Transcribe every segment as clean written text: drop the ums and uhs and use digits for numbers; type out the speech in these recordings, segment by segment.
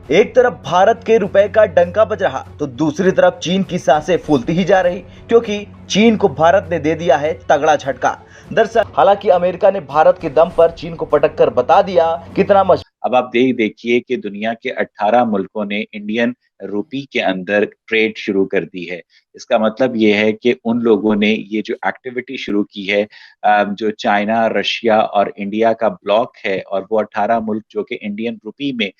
एक तरफ भारत के रुपए का डंका बज रहा तो दूसरी तरफ चीन की सांसें फूलती ही जा रही, क्योंकि चीन को भारत ने दे दिया है तगड़ा झटका। दरअसल हालांकि अमेरिका ने भारत के दम पर चीन को पटक कर बता दिया कितना मजबूत। अब आप देखिए कि दुनिया के 18 मुल्कों ने इंडियन रूपी के अंदर ट्रेड शुरू कर दी है। इसका मतलब ये है कि उन लोगों ने ये जो एक्टिविटी शुरू की है, जो चाइना, रशिया और इंडिया का ब्लॉक है, और वो 18 मुल्क जो कि इंडियन रूपी में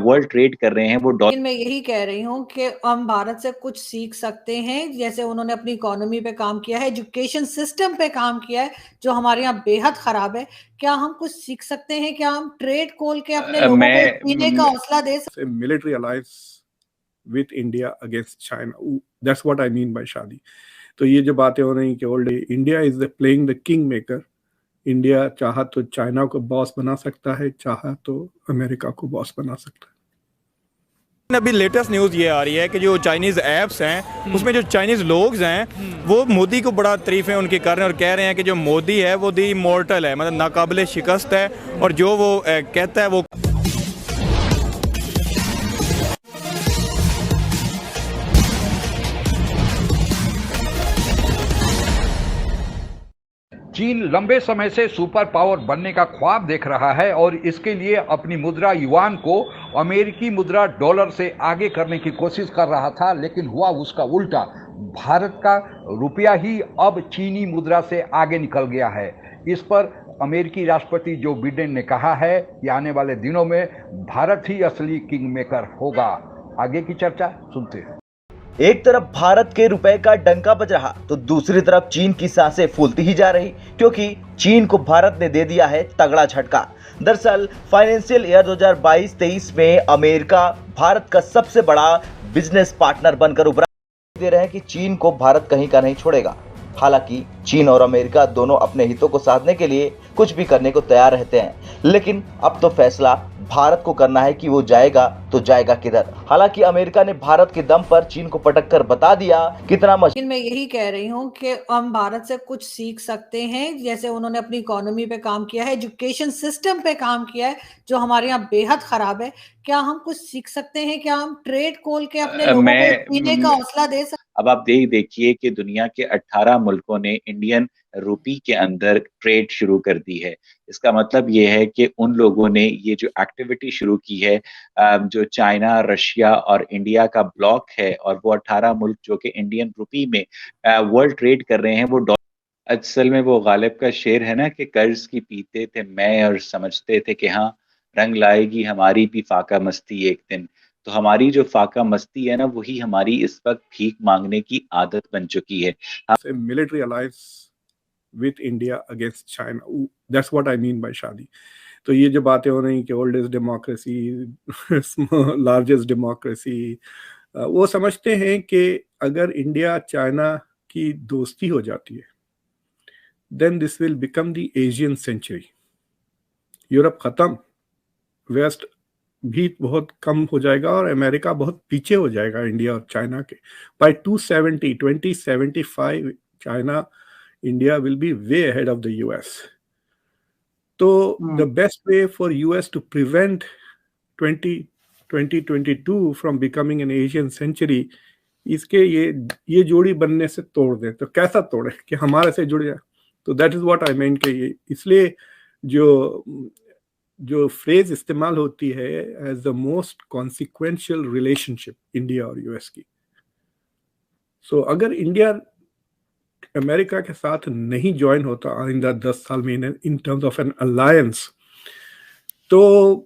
वर्ल्ड ट्रेड कर रहे हैं, वो लेकिन मैं यही कह रही हूँ कि हम भारत से कुछ सीख सकते हैं। जैसे उन्होंने अपनी इकोनॉमी पे काम किया है, एजुकेशन सिस्टम पे काम किया है जो हमारे यहाँ बेहद खराब है। क्या हम कुछ सीख सकते हैं? क्या हम ट्रेड खोल के अपने लोगों को जीने का हौसला दे सकते हैं? Military alliance with India against China, that's what I mean by शादी। तो ये जो बातें हो रही कि old India is playing the king maker. India चाहा तो चाइना को बॉस बना सकता है, चाहा तो अमेरिका को बॉस बना सकता है। अभी लेटेस्ट न्यूज़ ये आ रही है कि जो चाइनीज़ ऐप्स हैं उसमें जो चाइनीज़ लोग हैं वो मोदी को बड़ा तारीफ़ें उनकी कर रहे हैं और कह रहे हैं कि जो मोदी है वो दी इमॉर्टल है, मतलब नाकाबिले शिकस्त है, और जो वो कहता है वो। चीन लंबे समय से सुपर पावर बनने का ख्वाब देख रहा है और इसके लिए अपनी मुद्रा युआन को अमेरिकी मुद्रा डॉलर से आगे करने की कोशिश कर रहा था, लेकिन हुआ उसका उल्टा। भारत का रुपया ही अब चीनी मुद्रा से आगे निकल गया है। इस पर अमेरिकी राष्ट्रपति जो बिडेन ने कहा है कि आने वाले दिनों में भारत ही असली किंग मेकर होगा। आगे की चर्चा सुनते हैं। एक तरफ भारत के रुपए का डंका बज रहा तो दूसरी तरफ चीन की सांसें फूलती ही जा रही, क्योंकि चीन को भारत ने दे दिया है तगड़ा झटका। दरअसल फाइनेंशियल ईयर 2022-23 में अमेरिका भारत का सबसे बड़ा बिजनेस पार्टनर बनकर उभरा। दे रहे हैं कि चीन को भारत कहीं का नहीं छोड़ेगा। हालांकि चीन और अमेरिका दोनों अपने हितों को साधने के लिए कुछ भी करने को तैयार रहते हैं, लेकिन अब तो फैसला भारत को करना है कि वो जाएगा तो जाएगा किधर। हालांकि अमेरिका ने भारत के दम पर चीन को पटक कर बता दिया कितना मजबूत। लेकिन मैं यही कह रही हूँ कि हम भारत से कुछ सीख सकते हैं। जैसे उन्होंने अपनी इकोनॉमी पे काम किया है, एजुकेशन सिस्टम पे काम किया है जो हमारे यहाँ बेहद खराब है। क्या हम कुछ सीख सकते हैं? क्या हम ट्रेड खोल के अपने लोगों को जीने का हौसला दे सकते हैं? अब आप देखिए कि दुनिया के 18 मुल्कों ने इंडियन रूपी के अंदर ट्रेड शुरू कर दी है। इसका मतलब ये है कि उन लोगों ने ये जो एक्टिविटी शुरू की है, जो चाइना, रशिया और इंडिया का ब्लॉक है, और वो 18 मुल्क जो कि इंडियन रूपी में वर्ल्ड ट्रेड कर रहे हैं, वो असल में वो गालिब का शेर है ना कि कर्ज की पीते थे मैं और समझते थे कि हाँ रंग लाएगी हमारी भी फाका मस्ती एक दिन। तो हमारी जो फाका मस्ती है ना, वही हमारी इस वक्त भीख मांगने की आदत बन चुकी है। Military alliance with India against China, that's what I mean by शादी। तो ये जो बातें हो रही कि ओल्डेस्ट डेमोक्रेसी, लार्जेस्ट डेमोक्रेसी, वो समझते हैं कि अगर इंडिया चाइना की दोस्ती हो जाती है then this will become the Asian century. Europe खत्म, वेस्ट भी बहुत कम हो जाएगा और अमेरिका बहुत पीछे हो जाएगा इंडिया और चाइना के। By 2075 China India will be way ahead of the US. तो the best way for US to prevent 2022 from becoming an Asian century, इसके ये जोड़ी बनने से तोड़ दें। तो कैसा तोड़े कि हमारे से जुड़ जाए। तो that is what I mean कि ये इसलिए जो फ्रेज इस्तेमाल होती है as the most consequential relationship India और यूएस की। सो अगर इंडिया अमेरिका के साथ नहीं ज्वाइन होता आइंदा 10 साल में in terms of N alliance, तो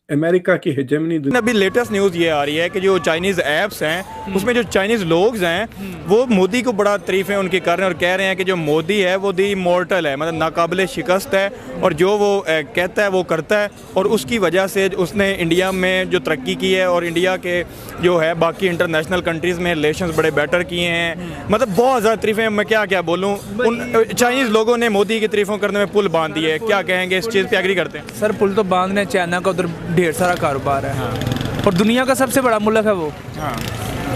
अमेरिका की हेजेमनी। अभी लेटेस्ट न्यूज़ ये आ रही है कि जो चाइनीज़ ऐप्स हैं उसमें जो चाइनीज़ लोग हैं वो मोदी को बड़ा तारीफ़ें उनकी कर रहे हैं और कह रहे हैं कि जो मोदी है वो दी इमॉर्टल है, मतलब नाकाबिले शिकस्त है, और जो वो कहता है वो करता है, और उसकी वजह से उसने इंडिया में जो तरक्की की है और इंडिया के जो है बाकी इंटरनेशनल कंट्रीज़ में रिलेशंस बड़े बेटर किए हैं। मतलब बहुत ज़्यादा तारीफ़ें, मैं क्या बोलूँ। उन चाइनीज़ लोगों ने मोदी की तारीफ़ों करने में पुल बांध दिए। क्या कहेंगे इस चीज़ पर? एग्री करते हैं सर? पुल तो बांध रहे, चाइना का उधर ढेर सारा कारोबार है। हाँ। और दुनिया का सबसे बड़ा मुल्क है वो। हाँ।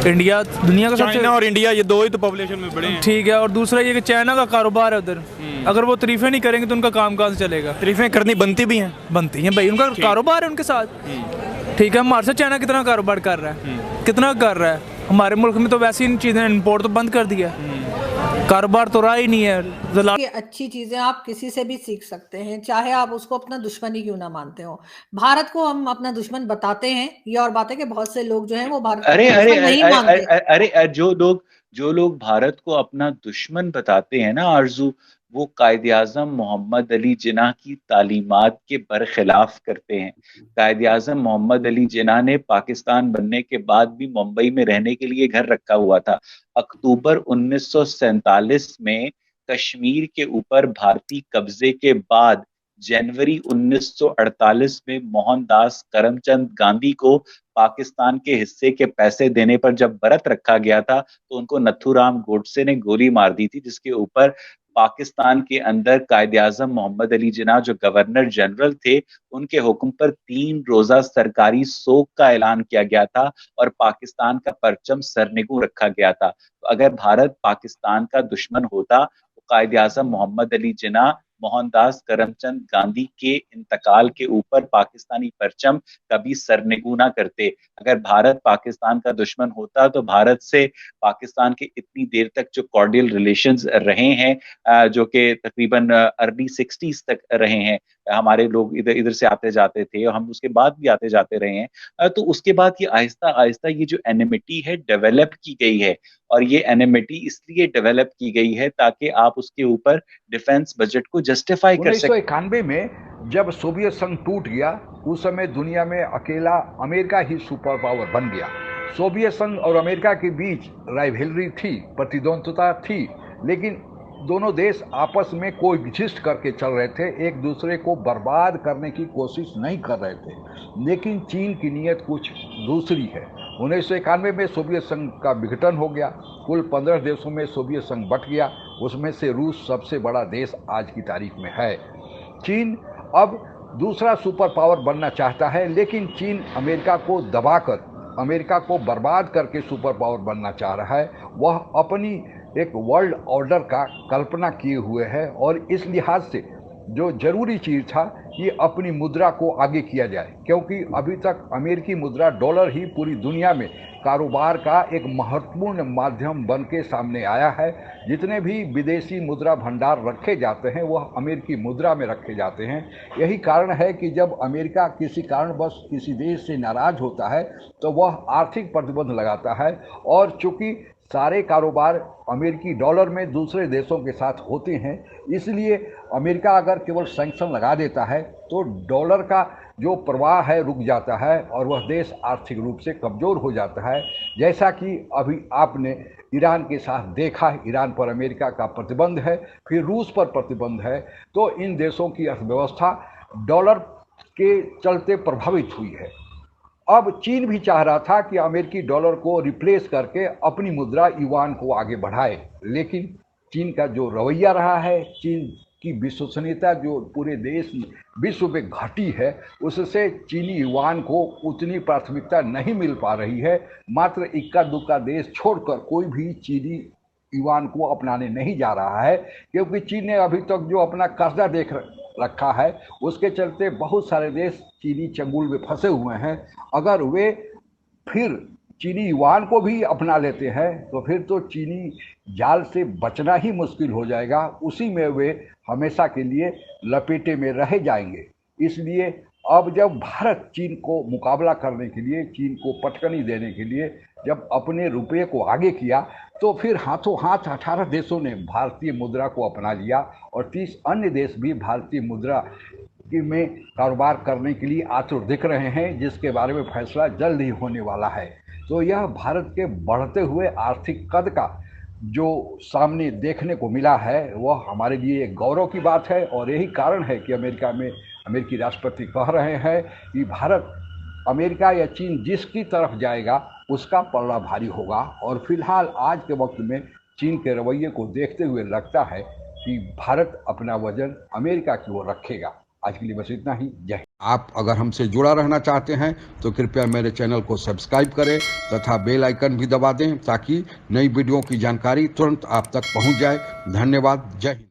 इंडिया दुनिया का सबसे, और इंडिया ये दो ही तो पॉपुलेशन में बड़े हैं। ठीक है। और दूसरा ये कि चाइना का कारोबार है उधर। अगर वो तारीफें नहीं करेंगे तो उनका काम कहाँ से चलेगा? तारीफें करनी बनती भी हैं। बनती हैं भाई, उनका कारोबार है उनके साथ। ठीक है, हमारे से चाइना कितना कारोबार कर रहा है, कितना कर रहा है। हमारे मुल्क में तो वैसे इन चीज़ें इंपोर्ट तो बंद कर दिया, कारोबार तो रहा ही नहीं है। ये अच्छी चीजें आप किसी से भी सीख सकते हैं, चाहे आप उसको अपना दुश्मन ही क्यों ना मानते हो। भारत को हम अपना दुश्मन बताते हैं, ये और बात है कि बहुत से लोग जो हैं वो भारत को अरे अरे दुश्मन नहीं अरे मानते। अरे अरे, जो लोग भारत को अपना दुश्मन बताते हैं ना आरजू, वो कायदे आजम मोहम्मद अली जिन्ना की तालीमात के बरखिलाफ करते हैं। कायदे आजम मोहम्मद अली जिन्ना ने पाकिस्तान बनने के बाद भी मुंबई में रहने के लिए घर रखा हुआ था। अक्टूबर 1947 में कश्मीर के ऊपर भारतीय कब्जे के बाद जनवरी 1948 में मोहनदास करमचंद गांधी को पाकिस्तान के हिस्से के पैसे देने पर जब व्रत रखा गया था, तो उनको नथुराम गोडसे ने गोली मार दी थी, जिसके ऊपर पाकिस्तान के अंदर कायदे आजम मोहम्मद अली जिन्ना जो गवर्नर जनरल थे, उनके हुक्म पर 3 रोजा सरकारी सोग का ऐलान किया गया था और पाकिस्तान का परचम सरनिगू रखा गया था। तो अगर भारत पाकिस्तान का दुश्मन होता तो कायदे आजम मोहम्मद अली जिन्ना मोहनदास करमचंद गांधी के इंतकाल के ऊपर पाकिस्तानी परचम कभी सरनिगू ना करते। अगर भारत पाकिस्तान का दुश्मन होता तो भारत से पाकिस्तान के इतनी देर तक जो कॉर्डियल रिलेशंस रहे हैं, जो कि तकरीबन अर्ली 60s तक रहे हैं, हमारे लोग इधर से आते जाते थे और हम उसके बाद भी आते जाते रहे हैं, तो उसके बाद ये आहिस्ता आहिस्ता ये जो एनिमिटी है डेवलप की गई है। और ये एनिमिटी इसलिए डेवलप की गई है ताकि आप उसके ऊपर डिफेंस बजट को जस्टिफाई कर सकें। 1991 में जब सोवियत संघ टूट गया, उस समय दुनिया में अकेला अमेरिका ही सुपर पावर बन गया। सोवियत संघ और अमेरिका के बीच राइवलरी थी, प्रतिद्वंद्विता थी, लेकिन दोनों देश आपस में कोएग्जिस्ट करके चल रहे थे, एक दूसरे को बर्बाद करने की कोशिश नहीं कर रहे थे। लेकिन चीन की नीयत कुछ दूसरी है। 1991 में सोवियत संघ का विघटन हो गया, कुल 15 देशों में सोवियत संघ बट गया, उसमें से रूस सबसे बड़ा देश आज की तारीख में है। चीन अब दूसरा सुपर पावर बनना चाहता है, लेकिन चीन अमेरिका को दबाकर, अमेरिका को बर्बाद करके सुपर पावर बनना चाह रहा है। वह अपनी एक वर्ल्ड ऑर्डर का कल्पना किए हुए है और इस लिहाज से जो जरूरी चीज़ था कि अपनी मुद्रा को आगे किया जाए, क्योंकि अभी तक अमेरिकी मुद्रा डॉलर ही पूरी दुनिया में कारोबार का एक महत्वपूर्ण माध्यम बन के सामने आया है। जितने भी विदेशी मुद्रा भंडार रखे जाते हैं वह अमेरिकी मुद्रा में रखे जाते हैं। यही कारण है कि जब अमेरिका किसी कारणवश किसी देश से नाराज होता है तो वह आर्थिक प्रतिबंध लगाता है, और चूंकि सारे कारोबार अमेरिकी डॉलर में दूसरे देशों के साथ होते हैं, इसलिए अमेरिका अगर केवल सैंक्शन लगा देता है तो डॉलर का जो प्रवाह है रुक जाता है और वह देश आर्थिक रूप से कमज़ोर हो जाता है। जैसा कि अभी आपने ईरान के साथ देखा, ईरान पर अमेरिका का प्रतिबंध है, फिर रूस पर प्रतिबंध है, तो इन देशों की अर्थव्यवस्था डॉलर के चलते प्रभावित हुई है। अब चीन भी चाह रहा था कि अमेरिकी डॉलर को रिप्लेस करके अपनी मुद्रा युआन को आगे बढ़ाए, लेकिन चीन का जो रवैया रहा है, चीन की विश्वसनीयता जो पूरे देश विश्व में घटी है, उससे चीनी युआन को उतनी प्राथमिकता नहीं मिल पा रही है। मात्र इक्का दुक्का देश छोड़कर कोई भी चीनी युआन को अपनाने नहीं जा रहा है, क्योंकि चीन ने अभी तक जो अपना कर्जा देख रखा है उसके चलते बहुत सारे देश चीनी चंगुल में फंसे हुए हैं। अगर वे फिर चीनी युआन को भी अपना लेते हैं तो फिर तो चीनी जाल से बचना ही मुश्किल हो जाएगा, उसी में वे हमेशा के लिए लपेटे में रह जाएंगे। इसलिए अब जब भारत चीन को मुकाबला करने के लिए, चीन को पटकनी देने के लिए जब अपने रुपये को आगे किया, तो फिर हाथों हाथ 18 देशों ने भारतीय मुद्रा को अपना लिया और 30 अन्य देश भी भारतीय मुद्रा में कारोबार करने के लिए आतुर दिख रहे हैं, जिसके बारे में फैसला जल्द ही होने वाला है। तो यह भारत के बढ़ते हुए आर्थिक कद का जो सामने देखने को मिला है वह हमारे लिए एक गौरव की बात है, और यही कारण है कि अमेरिका में अमेरिकी राष्ट्रपति कह रहे हैं कि भारत, अमेरिका या चीन जिसकी तरफ जाएगा उसका पलड़ा भारी होगा। और फिलहाल आज के वक्त में चीन के रवैये को देखते हुए लगता है कि भारत अपना वजन अमेरिका की ओर रखेगा। आज के लिए बस इतना ही। जय हिंद। आप अगर हमसे जुड़ा रहना चाहते हैं तो कृपया मेरे चैनल को सब्सक्राइब करें तथा बेल आइकन भी दबा दें ताकि नई वीडियो की जानकारी तुरंत आप तक पहुंच जाए। धन्यवाद। जय हिंद।